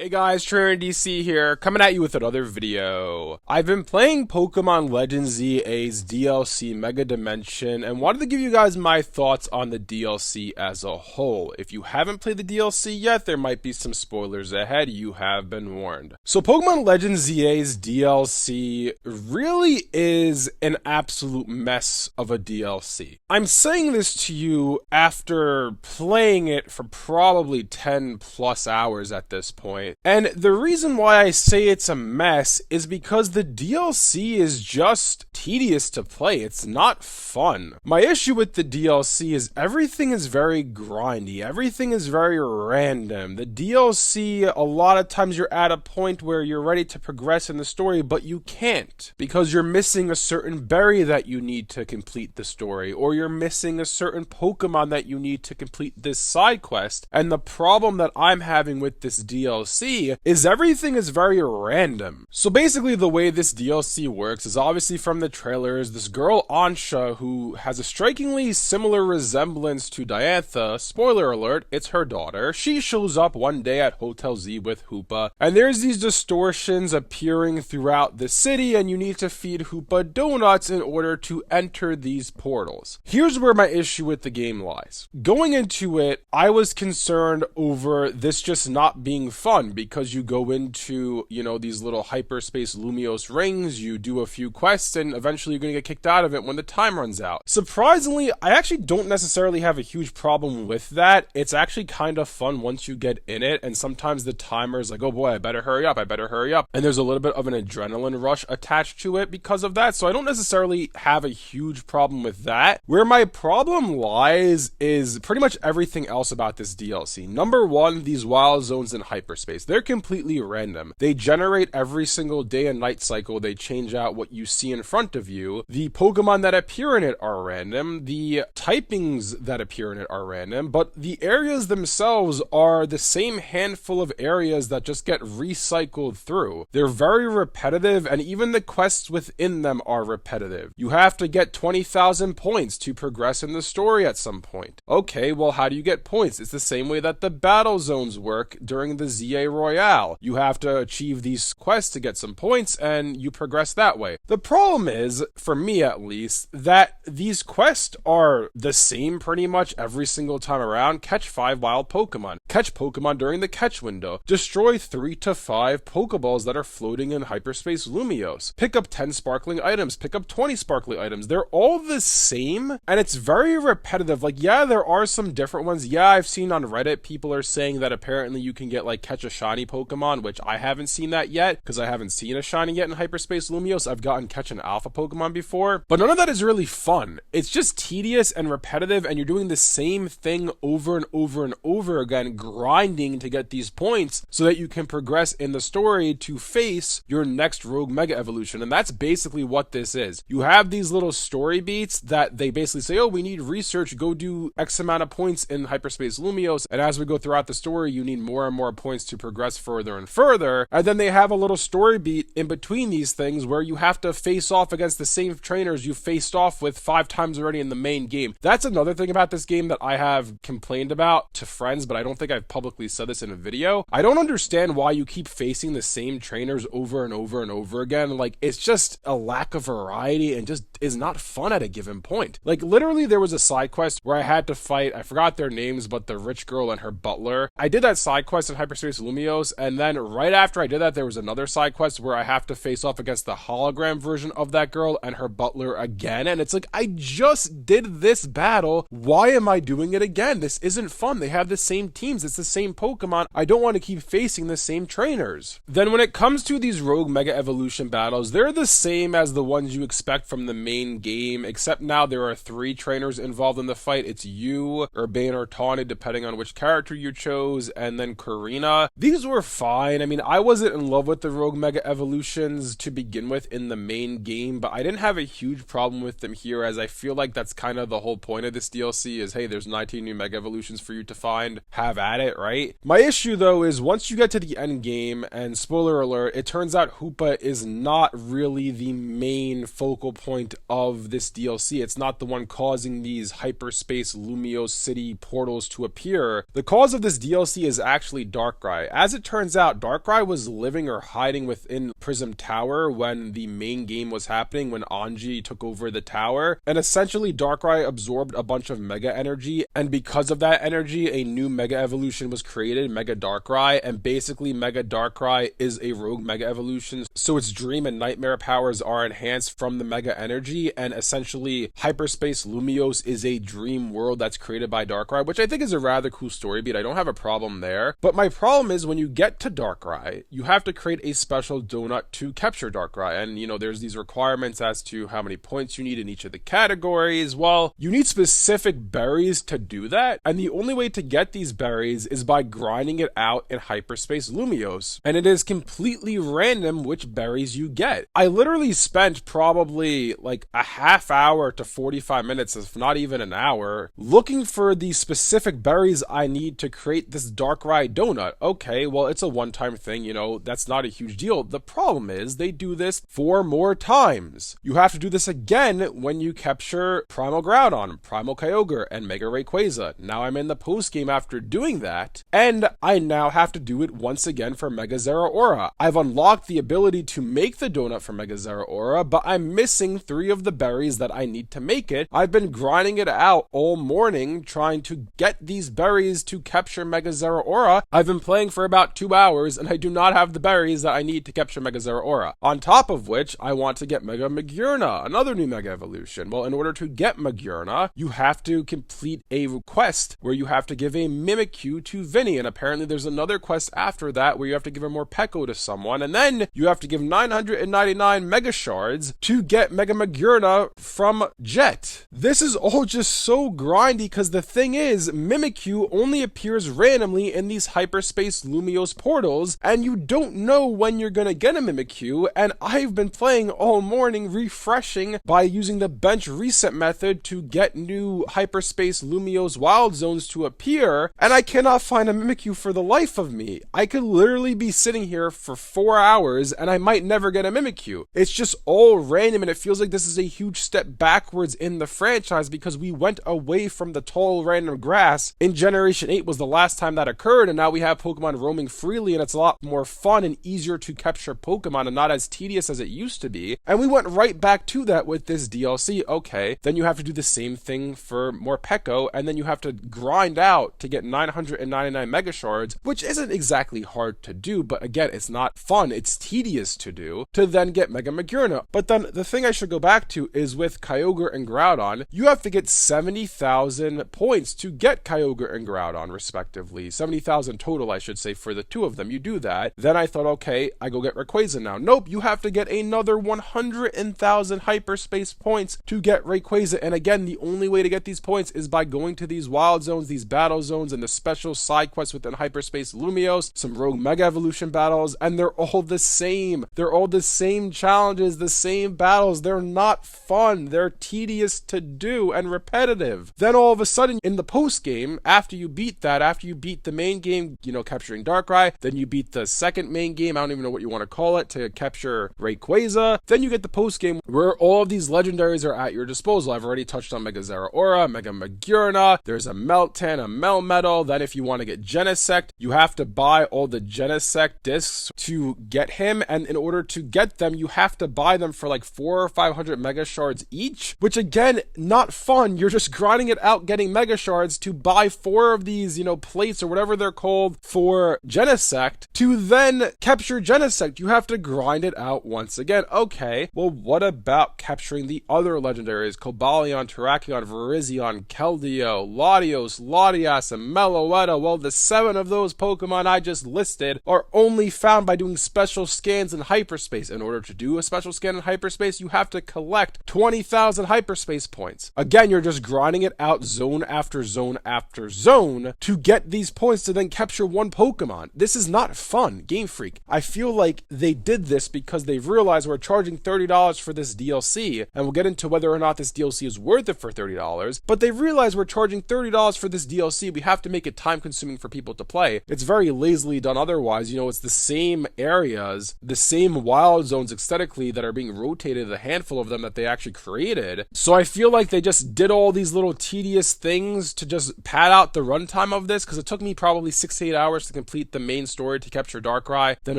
Hey guys, TrainerDC here, coming at you with another video. I've been playing Pokemon Legends ZA's DLC Mega Dimension and wanted to give you guys my thoughts on the DLC as a whole. If you haven't played the DLC yet, there might be some spoilers ahead, you have been warned. So Pokemon Legends ZA's DLC really is an absolute mess of a DLC. I'm saying this to you after playing it for probably 10 plus hours at this point. And the reason why I say it's a mess is because the DLC is just tedious to play. It's not fun. My issue with the DLC is everything is very grindy. Everything is very random. The DLC, a lot of times you're at a point where you're ready to progress in the story, but you can't because you're missing a certain berry that you need to complete the story, or you're missing a certain Pokemon that you need to complete this side quest. And the problem that I'm having with this DLC is everything is very random. So basically the way this DLC works is obviously from the trailers, this girl Ansha, who has a strikingly similar resemblance to Diantha, spoiler alert, it's her daughter, she shows up one day at Hotel Z with Hoopa, and there's these distortions appearing throughout the city, and you need to feed Hoopa donuts in order to enter these portals. Here's where my issue with the game lies. Going into it, I was concerned over this just not being fun, because you go into, these little hyperspace Lumiose rings, you do a few quests, and eventually you're going to get kicked out of it when the time runs out. Surprisingly, I actually don't necessarily have a huge problem with that. It's actually kind of fun once you get in it, and sometimes the timer is like, oh boy, I better hurry up, and there's a little bit of an adrenaline rush attached to it because of that, so I don't necessarily have a huge problem with that. Where my problem lies is pretty much everything else about this DLC. Number one, these wild zones in hyperspace. They're completely random. They generate every single day and night cycle. They change out what you see in front of you. The Pokemon that appear in it are random. The typings that appear in it are random, but the areas themselves are the same handful of areas that just get recycled through. They're very repetitive, and even the quests within them are repetitive. You have to get 20,000 points to progress in the story at some point. Okay, well, how do you get points? It's the same way that the battle zones work during the ZA Royale. You have to achieve these quests to get some points, and you progress that way. The problem is, for me at least, that these quests are the same pretty much every single time around. Catch 5 wild Pokemon. Catch Pokemon during the catch window. Destroy 3 to 5 Pokeballs that are floating in hyperspace Lumiose. Pick up 10 sparkling items. Pick up 20 sparkling items. They're all the same, and it's very repetitive. Like, yeah, there are some different ones. Yeah, I've seen on Reddit people are saying that apparently you can get, like, catch a shiny Pokemon, which I haven't seen that yet, because I haven't seen a shiny yet in hyperspace Lumiose. I've gotten catch an alpha Pokemon before, but none of that is really fun. It's just tedious and repetitive, and you're doing the same thing over and over and over again, grinding to get these points so that you can progress in the story to face your next Rogue Mega Evolution. And that's basically what this is. You have these little story beats that they basically say, oh, we need research, go do X amount of points in hyperspace Lumiose, and as we go throughout the story, you need more and more points to progress further and further. And then they have a little story beat in between these things where you have to face off against the same trainers you faced off with 5 times already in the main game. That's another thing about this game that I have complained about to friends, but I don't think I've publicly said this in a video. I don't understand why you keep facing the same trainers over and over and over again. Like, it's just a lack of variety and just is not fun at a given point. Like, literally there was a side quest where I had to fight, I forgot their names, but the rich girl and her butler. I did that side quest in hyperspace Lumiose, and then right after I did that, there was another side quest where I have to face off against the hologram version of that girl and her butler again, and it's like, I just did this battle, why am I doing it again? This isn't fun. They have the same teams, it's the same Pokemon. I don't want to keep facing the same trainers. Then when it comes to these Rogue Mega Evolution battles, they're the same as the ones you expect from the main game, except now there are 3 trainers involved in the fight. It's you, Urbane or Tawny, depending on which character you chose, and then Karina. These were fine. I mean, I wasn't in love with the Rogue Mega Evolutions to begin with in the main game, but I didn't have a huge problem with them here, as I feel like that's kind of the whole point of this DLC is, hey, there's 19 new Mega Evolutions for you to find. Have at it, right? My issue, though, is once you get to the end game, and spoiler alert, it turns out Hoopa is not really the main focal point of this DLC. It's not the one causing these hyperspace Lumiose City portals to appear. The cause of this DLC is actually Darkrai, As it turns out, Darkrai was living or hiding within Prism Tower when the main game was happening, when Anji took over the tower, and essentially Darkrai absorbed a bunch of Mega Energy, and because of that energy, a new Mega Evolution was created, Mega Darkrai, and basically Mega Darkrai is a rogue Mega Evolution, so its Dream and Nightmare powers are enhanced from the Mega Energy, and essentially Hyperspace Lumiose is a dream world that's created by Darkrai, which I think is a rather cool story beat. I don't have a problem there, but my problem is when you get to Darkrai, you have to create a special donut to capture Darkrai, and there's these requirements as to how many points you need in each of the categories. Well, you need specific berries to do that, and the only way to get these berries is by grinding it out in Hyperspace Lumiose, and it is completely random which berries you get. I literally spent probably like a half hour to 45 minutes, if not even an hour, looking for the specific berries I need to create this Darkrai donut. Okay, well, it's a one-time thing, that's not a huge deal. The problem is they do this 4 more times. You have to do this again when you capture Primal Groudon, Primal Kyogre, and Mega Rayquaza. Now I'm in the post-game after doing that, and I now have to do it once again for Mega Zeraora. I've unlocked the ability to make the donut for Mega Zeraora, but I'm missing 3 of the berries that I need to make it. I've been grinding it out all morning trying to get these berries to capture Mega Zeraora. I've been playing for about 2 hours, and I do not have the berries that I need to capture Mega Zeraora. On top of which, I want to get Mega Magearna, another new Mega Evolution. Well, in order to get Magearna, you have to complete a quest where you have to give a Mimikyu to Vinny, and apparently there's another quest after that where you have to give a Morpeko to someone, and then you have to give 999 Mega Shards to get Mega Magearna from Jet. This is all just so grindy because the thing is, Mimikyu only appears randomly in these Hyperspace Lumiose portals, and you don't know when you're gonna get a Mimikyu, and I've been playing all morning refreshing by using the bench reset method to get new Hyperspace Lumiose wild zones to appear, and I cannot find a Mimikyu for the life of me. I could literally be sitting here for 4 hours and I might never get a Mimikyu. It's just all random, and it feels like this is a huge step backwards in the franchise because we went away from the tall random grass. In Generation 8 was the last time that occurred, and now we have Pokemon roaming freely, and it's a lot more fun and easier to capture Pokemon and not as tedious as it used to be. And we went right back to that with this DLC. Okay, then you have to do the same thing for Morpeko, and then you have to grind out to get 999 Mega Shards, which isn't exactly hard to do, but again, it's not fun, it's tedious to do, to then get Mega Magearna. But then the thing I should go back to is with Kyogre and Groudon, you have to get 70,000 points to get Kyogre and Groudon, respectively. 70,000 total, I should say, for the 2 of them. You do that. Then I thought, okay, I go get Rayquaza now. Nope, you have to get another 100,000 Hyperspace points to get Rayquaza. And again, the only way to get these points is by going to these wild zones, these battle zones, and the special side quests within Hyperspace Lumiose, some rogue Mega Evolution battles, and they're all the same. They're all the same challenges, the same battles. They're not fun. They're tedious to do and repetitive. Then all of a sudden, in the post game, after you beat the main game, capturing Darkrai, then you beat the second main game, I don't even know what you want to call it, to capture Rayquaza, then you get the post game where all of these legendaries are at your disposal. I've already touched on Mega Zeraora, Mega Magearna, there's a Meltan, a Melmetal. Then if you want to get Genesect, you have to buy all the Genesect discs to get him, and in order to get them, you have to buy them for like 400 or 500 Mega Shards each, which again, not fun. You're just grinding it out, getting Mega Shards to buy 4 of these, plates or whatever they're called for Genesect, to then capture Genesect. You have to grind it out once again. Okay, well, what about capturing the other legendaries? Cobalion, Terrakion, Virizion, Keldeo, Latios, Latias, and Meloetta. Well, the 7 of those Pokemon I just listed are only found by doing special scans in hyperspace. In order to do a special scan in hyperspace, you have to collect 20,000 hyperspace points. Again, you're just grinding it out zone after zone after zone to get these points to then capture one Pokemon. This is not fun. Game Freak, I feel like they did this because they realized we're charging $30 for this DLC, and we'll get into whether or not this DLC is worth it for $30, but they realize we're charging $30 for this DLC. We have to make it time consuming for people to play. It's very lazily done otherwise. It's the same areas, the same wild zones aesthetically that are being rotated, a handful of them that they actually created. So I feel like they just did all these little tedious things to just pad out the runtime of this, because it took me probably 6 to 8 hours to complete the main story to capture Darkrai, then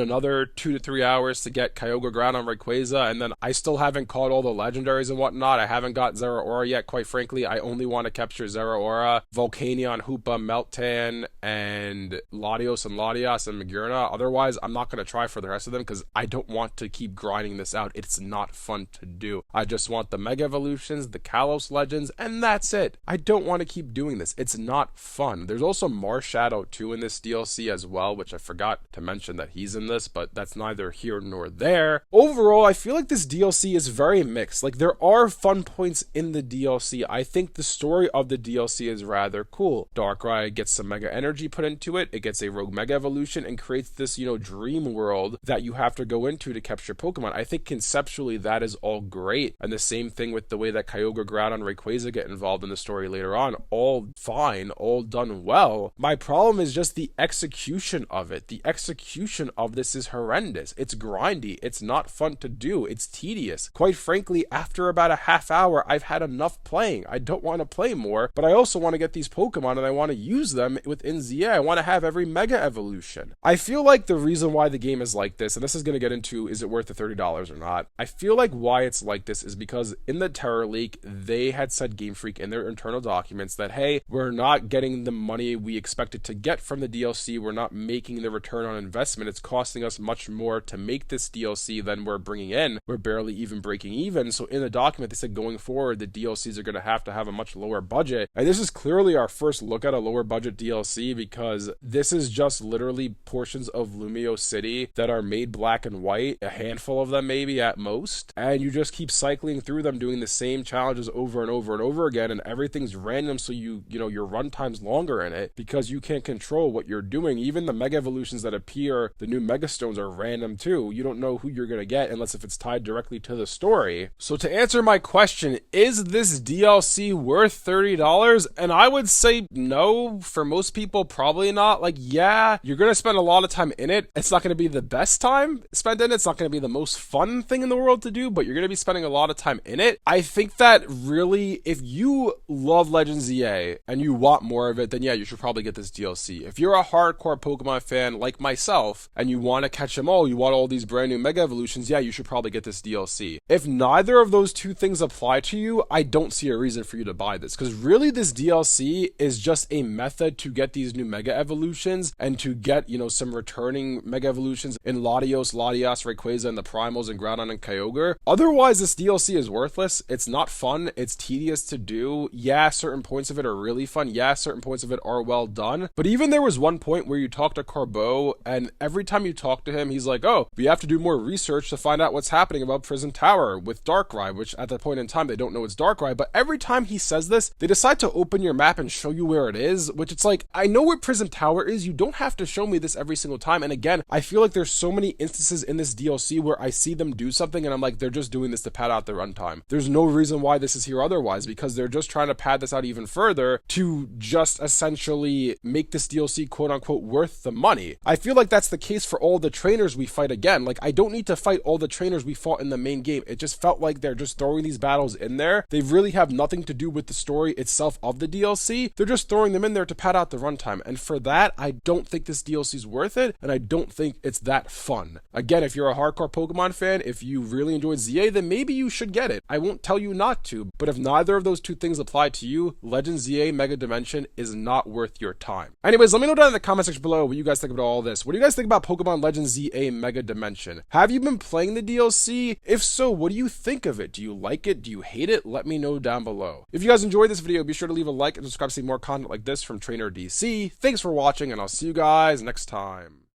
another 2 to 3 hours to get Kyogre Ground on Rayquaza, and then I still haven't caught all the legendaries and whatnot. I haven't got Zeraora yet, quite frankly. I only want to capture Zeraora, Volcanion, Hoopa, Meltan, and Latios and Latias and Magearna. Otherwise, I'm not going to try for the rest of them because I don't want to keep grinding this out. It's not fun to do. I just want the Mega Evolutions, the Kalos Legends, and that's it. I don't want to keep doing this. It's not fun. There's also Marshadow 2 in this DLC as well, which I forgot to mention that he's in this, but that's neither here nor there. Overall, I feel like this DLC is very mixed. Like, there are fun points in the DLC. I think the story of the DLC is rather cool. Darkrai gets some Mega Energy put into it. It gets a Rogue Mega Evolution and creates this, dream world that you have to go into to capture Pokemon. I think conceptually that is all great. And the same thing with the way that Kyogre Ground and Rayquaza get involved in the story later on. All fine, all done well. My problem is just the execution of it. The execution of this is horrendous. It's grindy. It's not fun to do. It's tedious. Quite frankly, after about a half hour, I've had enough playing. I don't want to play more, but I also want to get these Pokemon and I want to use them within ZA. I want to have every Mega Evolution. I feel like the reason why the game is like this, and this is going to get into, is it worth the $30 or not? I feel like why it's like this is because in the Terror Leak, they had said, Game Freak, in their internal documents that, hey, we're not getting the money we expected to get from the DLC. We're not making the return on investment. It's costing us much more to make this DLC than we're bringing in. We're barely even breaking even. So in the document, they said going forward, the DLCs are going to have a much lower budget. And this is clearly our first look at a lower budget DLC because this is just literally portions of Lumio City that are made black and white, a handful of them maybe at most, and you just keep cycling through them doing the same challenges over and over and over again, and everything's random, so your runtime's longer in it because you can't control what you're doing. Even the Mega Evolutions that appear, the new Mega Stones, are random too. You don't know who you're gonna get unless if it's tied directly to the story. So to answer my question, is this DLC worth $30? And I would say no. For most people, probably not. Like, yeah, you're gonna spend a lot of time in it. It's not gonna be the best time spent in it. It's not gonna be the most fun thing in the world to do, but you're gonna be spending a lot of time in it. I think that really, if you love Legends EA and you want more of it, then yeah, you should probably get this DLC. If you're a hardcore Pokemon fan like myself and you want to catch them all, you want all these brand new Mega Evolutions, yeah, you should probably get this DLC. If neither of those two things apply to you, I don't see a reason for you to buy this, because really this DLC is just a method to get these new Mega Evolutions and to get, some returning Mega Evolutions in Latios, Latias, Rayquaza, and the Primals, and Groudon and Kyogre. Otherwise, this DLC is worthless. It's not fun. It's tedious to do. Yeah, certain points of it are really fun. Yeah, certain points of it are well done. But even there was one point where you talk to Corbeau, and every time you talk to him, he's like, oh, we have to do more research to find out what's happening above Prison Tower with Darkrai, which at that point in time, they don't know it's Darkrai. But every time he says this, they decide to open your map and show you where it is, which it's like, I know where Prison Tower is. You don't have to show me this every single time. And again, I feel like there's so many instances in this DLC where I see them do something and I'm like, they're just doing this to pad out their runtime. There's no reason why this is here otherwise, because they're just trying to pad this out even further to just essentially make this DLC quote unquote worth the money. I feel like that's the case for all the trainers we fight again. Like, I don't need to fight all the trainers we fought in the main game. It just felt like they're just throwing these battles in there. They really have nothing to do with the story itself of the DLC. They're just throwing them in there to pad out the runtime. And for that, I don't think this DLC is worth it, and I don't think it's that fun. Again, if you're a hardcore Pokemon fan, if you really enjoyed ZA, then maybe you should get it. I won't tell you not to, but if neither of those two things apply to you, Legends ZA Mega Dimension is not worth your time. Anyways, let me know down in the comment section below what you guys think about all this. What do you guys think about Pokemon Legends ZA Mega Dimension? Have you been playing the DLC? If so, what do you think of it? Do you like it? Do you hate it? Let me know down below. If you guys enjoyed this video, be sure to leave a like and subscribe to see more content like this from Trainer DC. Thanks for watching, and I'll see you guys next time.